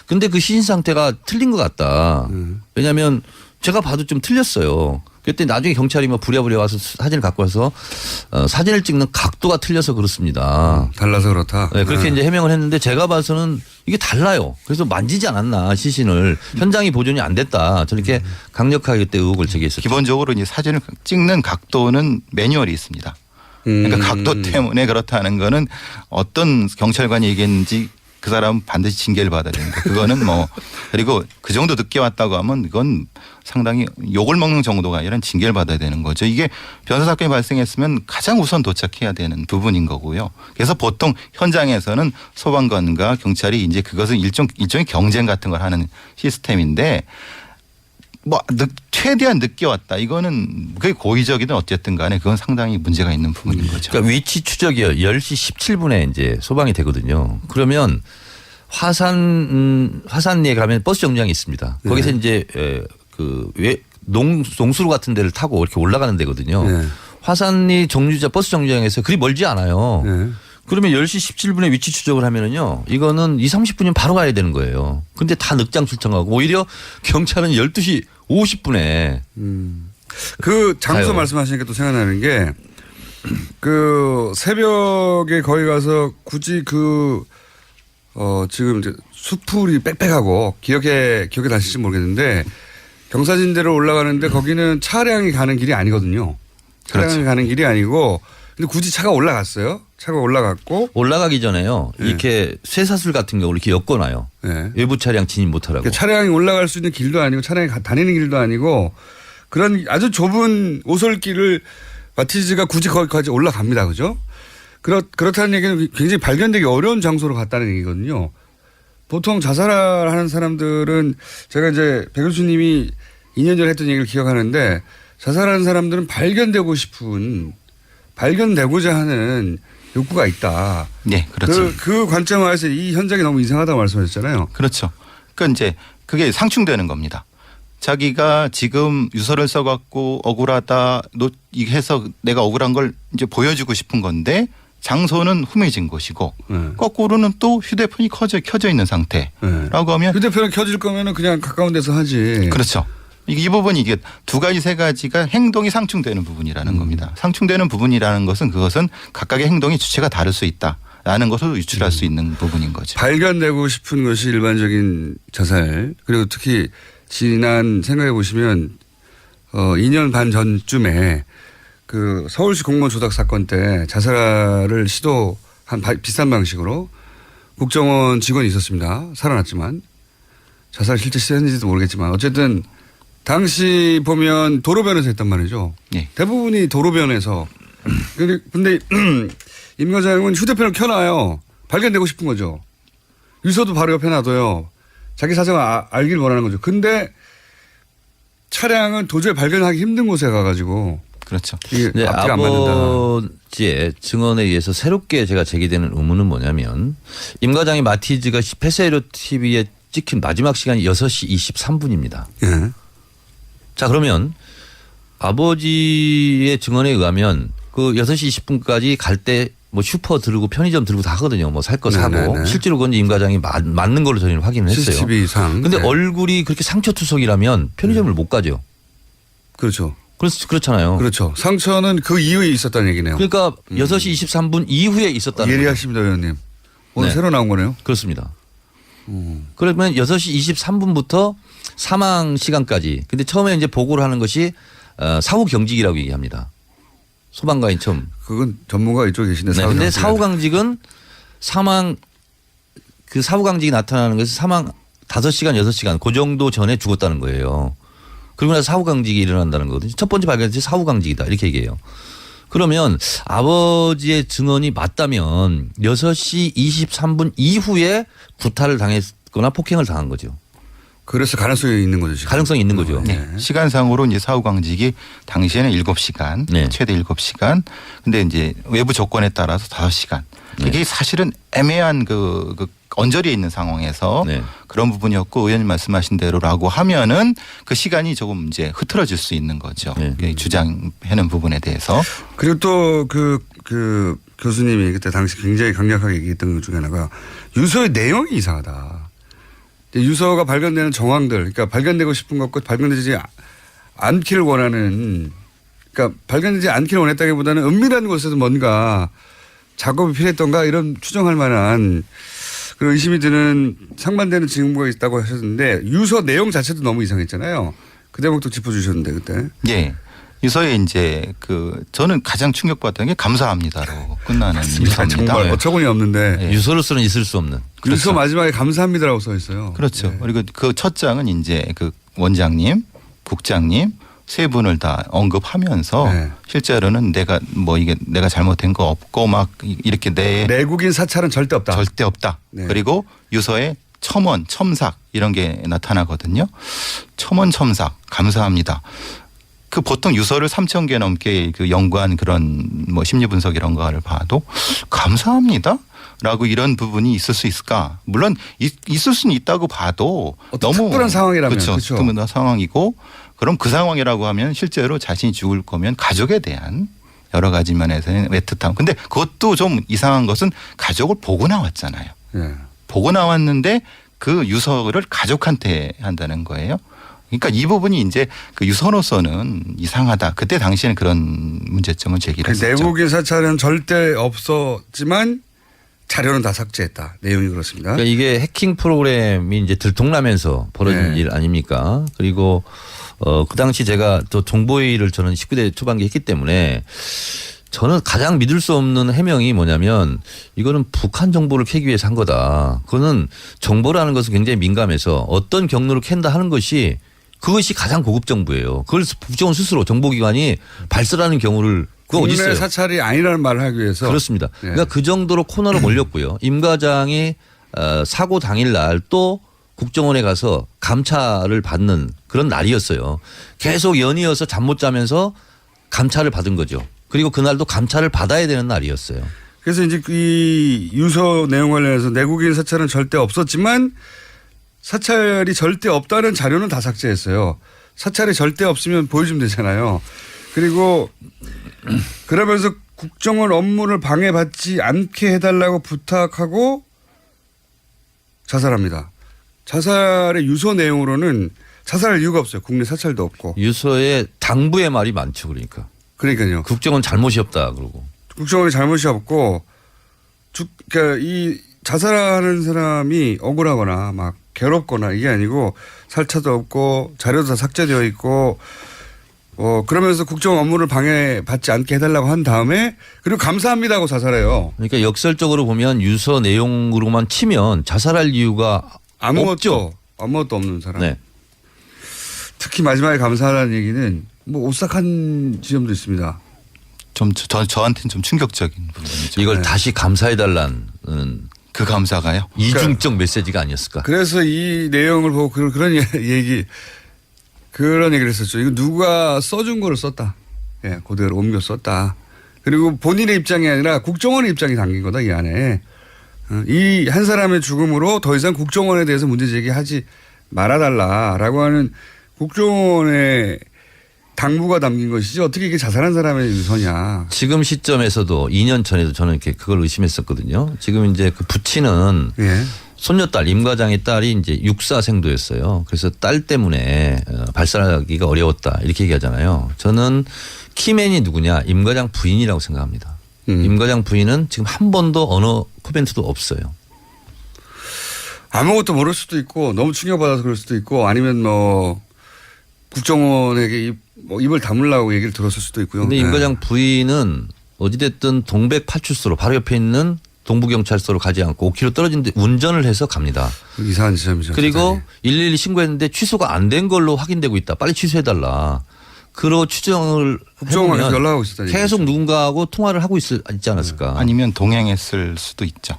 근데 그 시신 상태가 틀린 것 같다. 왜냐하면 제가 봐도 좀 틀렸어요. 그때 나중에 경찰이 뭐 부랴부랴 와서 사진을 갖고 와서 사진을 찍는 각도가 틀려서 그렇습니다. 달라서 그렇다. 네, 그렇게 이제 해명을 했는데 제가 봐서는 이게 달라요. 그래서 만지지 않았나 시신을 현장이 보존이 안 됐다. 저렇게 강력하게 그때 의혹을 제기했었죠. 기본적으로 이제 사진을 찍는 각도는 매뉴얼이 있습니다. 그러니까 각도 때문에 그렇다는 거는 어떤 경찰관이 얘기했는지 그 사람은 반드시 징계를 받아야 됩니다. 그거는 뭐 그리고 그 정도 늦게 왔다고 하면 이건 상당히 욕을 먹는 정도가 아니라 징계를 받아야 되는 거죠. 이게 변사 사건이 발생했으면 가장 우선 도착해야 되는 부분인 거고요. 그래서 보통 현장에서는 소방관과 경찰이 이제 그것은 일종의 경쟁 같은 걸 하는 시스템인데 뭐 최대한 늦게 왔다. 이거는 그게 고의적이든 어쨌든 간에 그건 상당히 문제가 있는 부분인 거죠. 그러니까 위치 추적이요. 10시 17분에 이제 소방이 되거든요. 그러면 화산리에 가면 버스 정류장이 있습니다. 거기서 이제 농수로 같은 데를 타고 이렇게 올라가는 데거든요. 화산리 버스 정류장에서 그리 멀지 않아요. 그러면 10시 17분에 위치 추적을 하면은요. 이거는 30분이면 바로 가야 되는 거예요. 근데 다 늑장 출동하고 오히려 경찰은 12시 50분에 그 장소 가요. 말씀하시니까 또 생각나는 게 그 새벽에 거기 가서 굳이 지금 이제 수풀이 빽빽하고 기억에 나실지 모르겠는데 경사진대로 올라가는데 거기는 차량이 가는 길이 아니거든요. 차량이 그렇죠. 가는 길이 아니고 근데 굳이 차가 올라갔어요. 차가 올라갔고 올라가기 전에요. 이렇게 쇠사슬 같은 경우를 이렇게 엮어놔요. 외부 차량 진입 못하라고. 그러니까 차량이 올라갈 수 있는 길도 아니고 차량이 다니는 길도 아니고 그런 아주 좁은 오솔길을 마티즈가 굳이 거기까지 올라갑니다. 그죠? 그렇다는 얘기는 굉장히 발견되기 어려운 장소로 갔다는 얘기거든요. 보통 자살하는 사람들은 제가 이제 백 교수님이 2년 전에 했던 얘기를 기억하는데 자살하는 사람들은 발견되고자 하는 욕구가 있다. 네, 그렇죠. 그 관점에서 이 현장이 너무 이상하다고 말씀하셨잖아요. 그렇죠. 그러니까 이제 그게 상충되는 겁니다. 자기가 지금 유서를 써갖고 억울하다, 해서 내가 억울한 걸 이제 보여주고 싶은 건데 장소는 후미진 곳이고 거꾸로는 또 휴대폰이 켜져 있는 상태라고 하면 휴대폰을 켜질 거면은 그냥 가까운 데서 하지. 그렇죠. 이 부분이 이게 두 가지 세 가지가 행동이 상충되는 부분이라는 겁니다. 상충되는 부분이라는 것은 그것은 각각의 행동의 주체가 다를 수 있다라는 것을 유출할 수 있는 부분인 거죠. 발견되고 싶은 것이 일반적인 자살 그리고 특히 지난 생각해 보시면 2년 반 전쯤에 그 서울시 공무원 조작 사건 때 자살을 시도한 비슷한 방식으로 국정원 직원이 있었습니다. 살아났지만 자살 실제 시도했는지도 모르겠지만 어쨌든 당시 보면 도로변에서 했단 말이죠. 네. 대부분이 도로변에서. 근데 임 과장은 휴대폰을 켜놔요. 발견되고 싶은 거죠. 유서도 바로 옆에 놔둬요. 자기 사정을 알길 원하는 거죠. 근데 차량은 도저히 발견하기 힘든 곳에 가가지고. 그렇죠. 이게 네, 앞뒤가 안 맞는다. 아버지의 증언에 의해서 새롭게 제가 제기되는 의문은 뭐냐면 임 과장이 마티즈가 패스헤로 TV에 찍힌 마지막 시간이 6시 23분입니다. 예. 자, 그러면 아버지의 증언에 의하면 그 6시 20분까지 갈 때 뭐 슈퍼 들고 편의점 들고 다 하거든요. 뭐 살 거 사고. 네네네. 실제로 그건 임 과장이 맞는 걸로 저희는 확인을 했어요. CCTV상. 근데 네. 얼굴이 그렇게 상처투석이라면 편의점을 못 가죠. 그렇죠. 그렇잖아요. 그렇죠. 상처는 그 이후에 있었다는 얘기네요. 그러니까 6시 23분 이후에 있었다는 거예요. 예리하십니다, 의원님. 오늘 네. 새로 나온 거네요. 그렇습니다. 그러면 6시 23분부터 사망 시간까지. 근데 처음에 이제 보고를 하는 것이 사후 경직이라고 얘기합니다. 소방관이 처음. 그건 전문가 이쪽에 계신데. 네. 근데 사후 강직은 사후 강직이 나타나는 것이 사망 5시간, 6시간 그 정도 전에 죽었다는 거예요. 그리고 나서 사후 강직이 일어난다는 거거든요. 첫 번째 발견이 사후 강직이다 이렇게 얘기해요. 그러면 아버지의 증언이 맞다면 6시 23분 이후에 구타를 당했거나 폭행을 당한 거죠. 그래서 가능성이 있는 거죠. 지금. 가능성이 있는 거죠. 네. 시간상으로 이제 사후 강직이 당시에는 7시간, 네. 최대 7시간. 근데 이제 외부 조건에 따라서 5시간. 이게 사실은 애매한 그 언저리에 있는 상황에서 그런 부분이었고 의원님 말씀하신 대로라고 하면은 그 시간이 조금 이제 흐트러질 수 있는 거죠. 주장하는 부분에 대해서. 그리고 또 그 교수님이 그때 당시 굉장히 강력하게 얘기했던 것 중에 하나가 유서의 내용이 이상하다. 유서가 발견되는 정황들, 그러니까 발견되고 싶은 것과 발견되지 않기를 원하는, 그러니까 발견되지 않기를 원했다기보다는 은밀한 곳에서 뭔가 작업이 필요했던가 이런 추정할 만한 그런 의심이 드는 상반되는 징후가 있다고 하셨는데 유서 내용 자체도 너무 이상했잖아요. 그 대목도 짚어주셨는데 그때. 예. 유서에 이제 저는 가장 충격받았던 게 감사합니다로 끝나는 유서입니다. 정말 어처구니 없는데. 예. 유서로서는 있을 수 없는. 그렇죠. 유서 마지막에 감사합니다라고 써 있어요. 그렇죠. 그리고 그 첫 장은 이제 그 원장님, 국장님 세 분을 다 언급하면서 실제로는 내가 잘못된 거 없고 막 이렇게 내국인 사찰은 절대 없다. 절대 없다. 그리고 유서에 첨언, 첨삭 이런 게 나타나거든요. 첨언, 첨삭 감사합니다. 그 보통 유서를 3,000개 넘게 연구한 그런 심리 분석 이런 거를 봐도 감사합니다. 라고 이런 부분이 있을 수 있을까? 물론 있을 수는 있다고 봐도 너무 특별한 상황이라면 그렇죠. 특별한 상황이고 그럼 그 상황이라고 하면 실제로 자신이 죽을 거면 가족에 대한 여러 가지 면에서는 애틋함. 근데 그것도 좀 이상한 것은 가족을 보고 나왔잖아요. 보고 나왔는데 그 유서를 가족한테 한다는 거예요. 그러니까 이 부분이 이제 그 유서로서는 이상하다. 그때 당시에는 그런 문제점을 제기를 했었죠. 내국인 사찰은 절대 없었지만 자료는 다 삭제했다. 내용이 그렇습니다. 그러니까 이게 해킹 프로그램이 이제 들통나면서 벌어진 일 아닙니까? 그리고 그 당시 제가 또 정보회의를 저는 19대 초반기에 했기 때문에 저는 가장 믿을 수 없는 해명이 뭐냐면 이거는 북한 정보를 캐기 위해서 한 거다. 그거는 정보라는 것은 굉장히 민감해서 어떤 경로를 캔다 하는 것이 그것이 가장 고급 정보예요. 그걸 국정원 스스로 정보기관이 발설하는 경우를 그거 어디 있어요? 국내 사찰이 아니라는 말을 하기 위해서. 그렇습니다. 그러니까 그 정도로 코너를 몰렸고요. 임 과장이 사고 당일날 또 국정원에 가서 감찰을 받는 그런 날이었어요. 계속 연이어서 잠 못 자면서 감찰을 받은 거죠. 그리고 그날도 감찰을 받아야 되는 날이었어요. 그래서 이제 이 유서 내용 관련해서 내국인 사찰은 절대 없었지만 사찰이 절대 없다는 자료는 다 삭제했어요. 사찰이 절대 없으면 보여주면 되잖아요. 그리고 그러면서 국정원 업무를 방해받지 않게 해달라고 부탁하고 자살합니다. 자살의 유서 내용으로는 자살할 이유가 없어요. 국내 사찰도 없고. 유서에 당부의 말이 많죠. 그러니까요. 국정원 잘못이 없다 그러고. 국정원이 잘못이 없고 그러니까 이 자살하는 사람이 억울하거나 막 괴롭거나 이게 아니고 살차도 없고 자료도 다 삭제되어 있고 그러면서 국정 업무를 방해받지 않게 해달라고 한 다음에 그리고 감사합니다 하고 자살해요. 그러니까 역설적으로 보면 유서 내용으로만 치면 자살할 이유가 없죠. 아무것도 없는 사람. 네. 특히 마지막에 감사하다는 얘기는 오싹한 지점도 있습니다. 좀 저한테는 좀 충격적인 부분이죠. 이걸 다시 감사해달라는 그 감사가요? 이중적 메시지가 아니었을까. 그래서 이 내용을 보고 그런 얘기를 했었죠. 이거 누가 써준 거를 썼다. 그대로 옮겨 썼다. 그리고 본인의 입장이 아니라 국정원의 입장이 담긴 거다 이 안에. 이 한 사람의 죽음으로 더 이상 국정원에 대해서 문제 제기하지 말아달라라고 하는 국정원의 당부가 담긴 것이지 어떻게 이게 자살한 사람의 유서냐. 지금 시점에서도 2년 전에도 저는 이렇게 그걸 의심했었거든요. 지금 이제 그 부친은 손녀딸 임 과장의 딸이 이제 육사생도였어요. 그래서 딸 때문에 발사하기가 어려웠다 이렇게 얘기하잖아요. 저는 키맨이 누구냐 임 과장 부인이라고 생각합니다. 임 과장 부인은 지금 한 번도 언어 코멘트도 없어요. 아무것도 모를 수도 있고 너무 충격받아서 그럴 수도 있고 아니면 국정원에게 입을 다물라고 얘기를 들었을 수도 있고요. 그런데 임 과장 부인은 어찌됐든 동백 파출소로 바로 옆에 있는 동부경찰서로 가지 않고 5km 떨어진 데 운전을 해서 갑니다. 이상한 지점이죠. 그리고 112 신고했는데 취소가 안 된 걸로 확인되고 있다. 빨리 취소해달라. 그러 추정을 해보면 연락하고 있었다니 계속 누군가하고 통화를 하고 있지 않았을까. 아니면 동행했을 수도 있죠.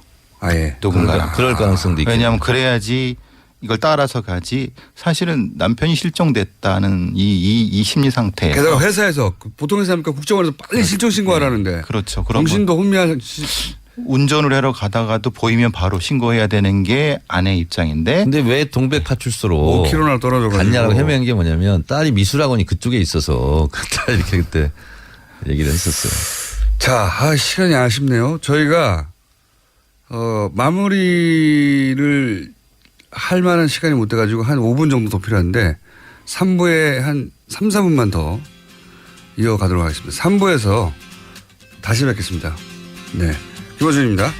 누군가. 그럴 가능성도 있고. 왜냐하면 그래야지 이걸 따라서 가지 사실은 남편이 실종됐다는 이 심리 상태. 게다가 회사에서 보통 회사니까 국정원에서 빨리 실종 신고하라는데. 그렇죠. 정신도 혼미한. 운전을 하러 가다가도 보이면 바로 신고해야 되는 게 아내 입장인데. 근데 왜 동백 파출소로 5km나 떨어져 갔냐라고 해명한 게 뭐냐면 딸이 미술학원이 그쪽에 있어서 그때 이렇게 그때 얘기를 했었어요. 자, 시간이 아쉽네요. 저희가 마무리를 할 만한 시간이 못 돼가지고 한 5분 정도 더 필요한데 3부에 한 3, 4분만 더 이어가도록 하겠습니다. 3부에서 다시 뵙겠습니다. 네. 김어준입니다.